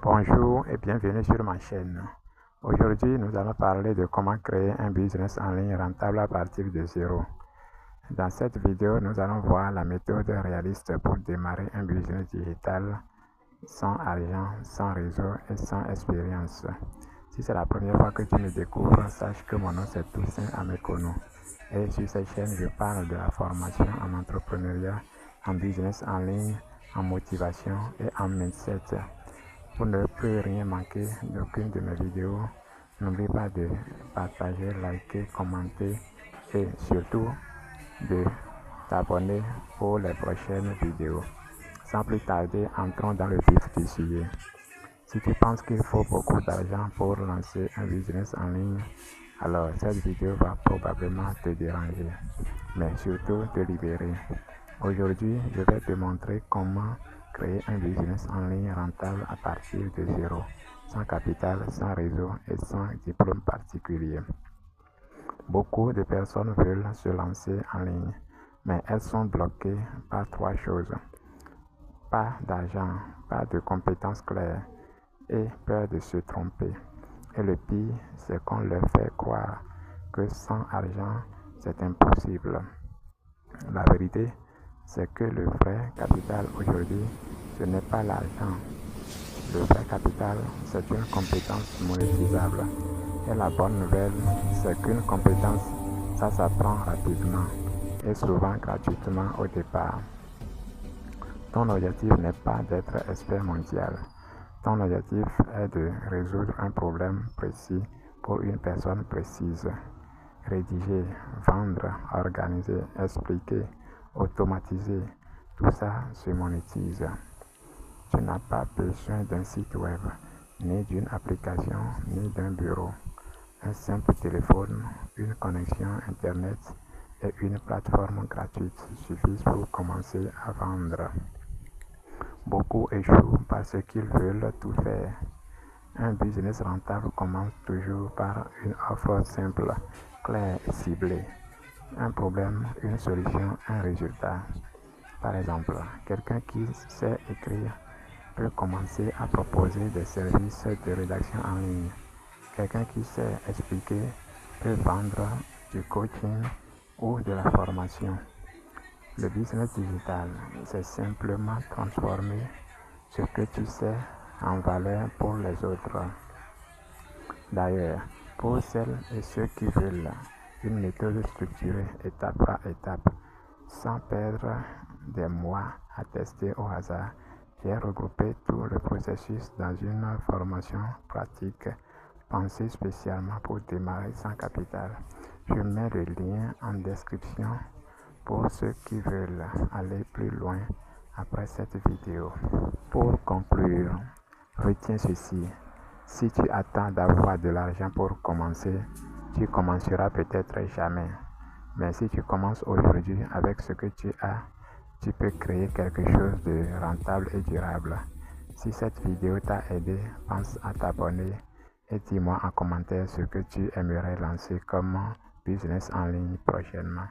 Bonjour et bienvenue sur ma chaîne. Aujourd'hui, nous allons parler de comment créer un business en ligne rentable à partir de zéro. Dans cette vidéo, nous allons voir la méthode réaliste pour démarrer un business digital sans argent, sans réseau et sans expérience. Si c'est la première fois que tu me découvres, sache que mon nom c'est Toussaint Amekono. Et sur cette chaîne, je parle de la formation en entrepreneuriat, en business en ligne, en motivation et en mindset. Pour ne plus rien manquer d'aucune de mes vidéos, n'oublie pas de partager, liker, commenter et surtout de t'abonner pour les prochaines vidéos. Sans plus tarder, entrons dans le vif du sujet. Si tu penses qu'il faut beaucoup d'argent pour lancer un business en ligne, alors cette vidéo va probablement te déranger, mais surtout te libérer. Aujourd'hui, je vais te montrer comment créer un business en ligne rentable à partir de zéro, sans capital, sans réseau et sans diplôme particulier. Beaucoup de personnes veulent se lancer en ligne, mais elles sont bloquées par trois choses. Pas d'argent, pas de compétences claires et peur de se tromper. Et le pire, c'est qu'on leur fait croire que sans argent, c'est impossible. La vérité, c'est que le vrai capital aujourd'hui, ce n'est pas l'argent. Le vrai capital, c'est une compétence monétisable. Et la bonne nouvelle, c'est qu'une compétence, ça s'apprend rapidement et souvent gratuitement au départ. Ton objectif n'est pas d'être expert mondial. Ton objectif est de résoudre un problème précis pour une personne précise. Rédiger, vendre, organiser, expliquer, automatiser, tout ça se monétise. Tu n'as pas besoin d'un site web, ni d'une application, ni d'un bureau. Un simple téléphone, une connexion Internet et une plateforme gratuite suffisent pour commencer à vendre. Beaucoup échouent parce qu'ils veulent tout faire. Un business rentable commence toujours par une offre simple, claire et ciblée. Un problème, une solution, un résultat. Par exemple, quelqu'un qui sait écrire peut commencer à proposer des services de rédaction en ligne. Quelqu'un qui sait expliquer peut vendre du coaching ou de la formation. Le business digital, c'est simplement transformer ce que tu sais en valeur pour les autres. D'ailleurs, pour celles et ceux qui veulent une méthode structurée étape par étape, sans perdre des mois à tester au hasard, j'ai regroupé tout le processus dans une formation pratique pensée spécialement pour démarrer sans capital. Je mets le lien en description pour ceux qui veulent aller plus loin après cette vidéo. Pour conclure, retiens ceci. Si tu attends d'avoir de l'argent pour commencer, tu commenceras peut-être jamais. Mais si tu commences aujourd'hui avec ce que tu as, tu peux créer quelque chose de rentable et durable. Si cette vidéo t'a aidé, pense à t'abonner et dis-moi en commentaire ce que tu aimerais lancer comme business en ligne prochainement.